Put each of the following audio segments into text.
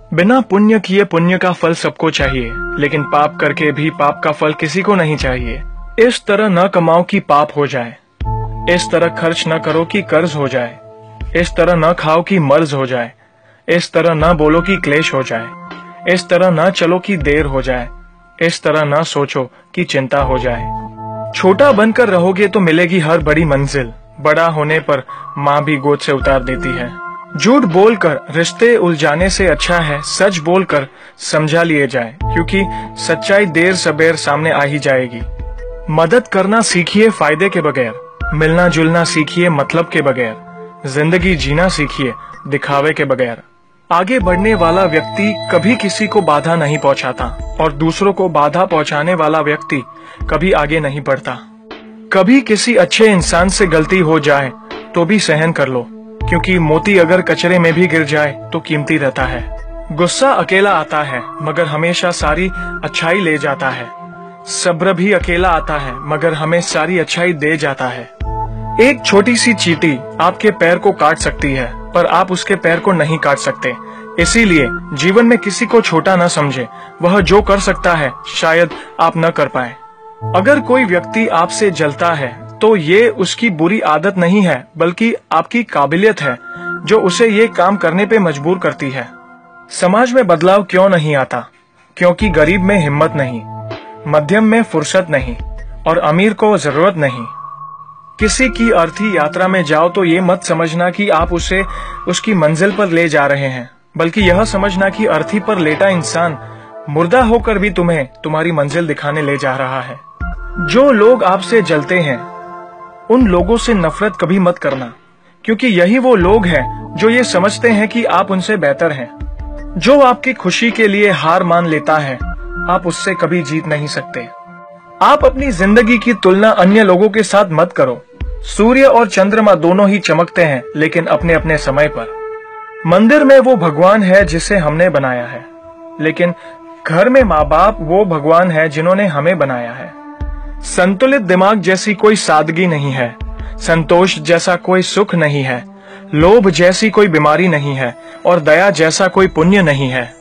बिना पुण्य किए पुण्य का फल सबको चाहिए, लेकिन पाप करके भी पाप का फल किसी को नहीं चाहिए। इस तरह न कमाओ कि पाप हो जाए, इस तरह खर्च न करो कि कर्ज हो जाए, इस तरह न खाओ कि मर्ज हो जाए, इस तरह न बोलो कि क्लेश हो जाए, इस तरह न चलो कि देर हो जाए, इस तरह न सोचो कि चिंता हो जाए। छोटा बनकर रहोगे तो मिलेगी हर बड़ी मंजिल, बड़ा होने पर माँ भी गोद से उतार देती है। झूठ बोलकर रिश्ते उलझाने से अच्छा है सच बोलकर समझा लिए जाए, क्योंकि सच्चाई देर सबेर सामने आ ही जाएगी। मदद करना सीखिए फायदे के बगैर, मिलना जुलना सीखिए मतलब के बगैर, जिंदगी जीना सीखिए दिखावे के बगैर। आगे बढ़ने वाला व्यक्ति कभी किसी को बाधा नहीं पहुंचाता और दूसरों को बाधा पहुंचाने वाला व्यक्ति कभी आगे नहीं बढ़ता। कभी किसी अच्छे इंसान से गलती हो जाए तो भी सहन कर लो, क्योंकि मोती अगर कचरे में भी गिर जाए तो कीमती रहता है। गुस्सा अकेला आता है मगर हमेशा सारी अच्छाई ले जाता है। सब्र भी अकेला आता है मगर हमें सारी अच्छाई दे जाता है। एक छोटी सी चींटी आपके पैर को काट सकती है पर आप उसके पैर को नहीं काट सकते। इसीलिए जीवन में किसी को छोटा न समझे, वह जो कर सकता है शायद आप न कर पाए। अगर कोई व्यक्ति आपसे जलता है तो ये उसकी बुरी आदत नहीं है, बल्कि आपकी काबिलियत है जो उसे ये काम करने पे मजबूर करती है। समाज में बदलाव क्यों नहीं आता? क्योंकि गरीब में हिम्मत नहीं, मध्यम में फुर्सत नहीं और अमीर को जरूरत नहीं। किसी की अर्थी यात्रा में जाओ तो ये मत समझना कि आप उसे उसकी मंजिल पर ले जा रहे हैं, बल्कि यह समझना कि अर्थी पर लेटा इंसान मुर्दा होकर भी तुम्हें तुम्हारी मंजिल दिखाने ले जा रहा है। जो लोग आपसे जलते हैं उन लोगों से नफरत कभी मत करना, क्योंकि यही वो लोग हैं जो ये समझते हैं कि आप उनसे बेहतर हैं। जो आपकी खुशी के लिए हार मान लेता है आप उससे कभी जीत नहीं सकते। आप अपनी जिंदगी की तुलना अन्य लोगों के साथ मत करो। सूर्य और चंद्रमा दोनों ही चमकते हैं, लेकिन अपने अपने समय पर। मंदिर में वो भगवान है जिसे हमने बनाया है, लेकिन घर में माँ बाप वो भगवान है जिन्होंने हमें बनाया है। संतुलित दिमाग जैसी कोई सादगी नहीं है, संतोष जैसा कोई सुख नहीं है, लोभ जैसी कोई बीमारी नहीं है और दया जैसा कोई पुण्य नहीं है।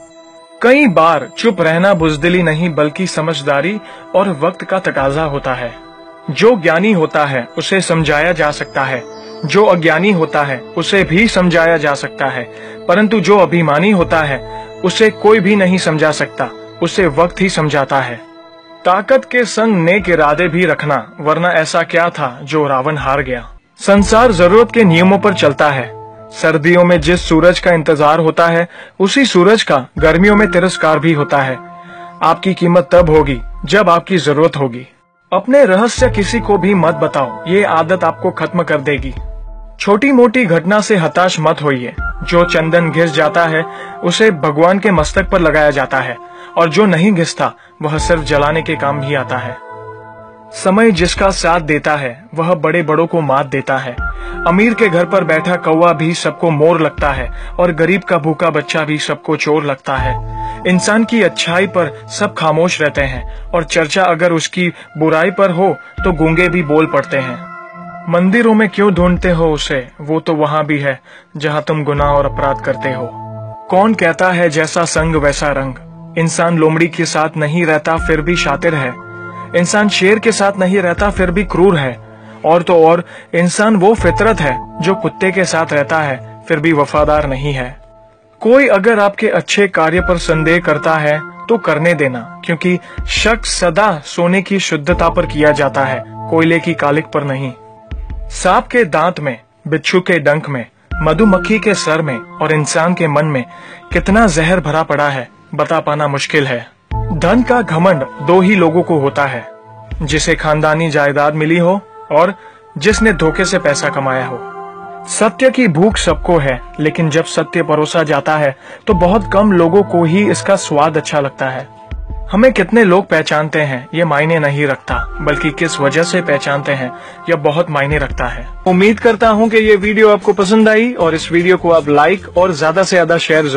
कई बार चुप रहना बुजदिली नहीं बल्कि समझदारी और वक्त का तकाजा होता है। जो ज्ञानी होता है उसे समझाया जा सकता है, जो अज्ञानी होता है उसे भी समझाया जा सकता है, परंतु जो अभिमानी होता है उसे कोई भी नहीं समझा सकता, उसे वक्त ही समझाता है। ताकत के संग नेक इरादे भी रखना, वरना ऐसा क्या था जो रावण हार गया। संसार जरूरत के नियमों पर चलता है। सर्दियों में जिस सूरज का इंतजार होता है उसी सूरज का गर्मियों में तिरस्कार भी होता है। आपकी कीमत तब होगी जब आपकी जरूरत होगी। अपने रहस्य किसी को भी मत बताओ, ये आदत आपको खत्म कर देगी। छोटी मोटी घटना से हताश मत होइए। जो चंदन घिस जाता है उसे भगवान के मस्तक पर लगाया जाता है और जो नहीं घिसता वह सिर्फ जलाने के काम भी आता है। समय जिसका साथ देता है वह बड़े बड़ों को मात देता है। अमीर के घर पर बैठा कौवा भी सबको मोर लगता है और गरीब का भूखा बच्चा भी सबको चोर लगता है। इंसान की अच्छाई पर सब खामोश रहते हैं और चर्चा अगर उसकी बुराई पर हो तो गूंगे भी बोल पड़ते हैं। मंदिरों में क्यों ढूंढते हो उसे, वो तो वहां भी है जहां तुम गुनाह और अपराध करते हो। कौन कहता है जैसा संग वैसा रंग। इंसान लोमड़ी के साथ नहीं रहता फिर भी शातिर है। इंसान शेर के साथ नहीं रहता फिर भी क्रूर है। और तो और इंसान वो फितरत है जो कुत्ते के साथ रहता है फिर भी वफादार नहीं है। कोई अगर आपके अच्छे कार्य पर संदेह करता है तो करने देना, क्योंकि शक सदा सोने की शुद्धता पर किया जाता है, कोयले की कालिक पर नहीं। सांप के दांत में, बिच्छू के डंक में, मधुमक्खी के सर में और इंसान के मन में कितना जहर भरा पड़ा है बता पाना मुश्किल है। धन का घमंड दो ही लोगों को होता है, जिसे खानदानी जायदाद मिली हो और जिसने धोखे से पैसा कमाया हो। सत्य की भूख सबको है, लेकिन जब सत्य परोसा जाता है तो बहुत कम लोगों को ही इसका स्वाद अच्छा लगता है। हमें कितने लोग पहचानते हैं ये मायने नहीं रखता, बल्कि किस वजह से पहचानते हैं यह बहुत मायने रखता है। उम्मीद करता हूँ कि ये वीडियो आपको पसंद आई और इस वीडियो को आप लाइक और ज्यादा से ज्यादा शेयर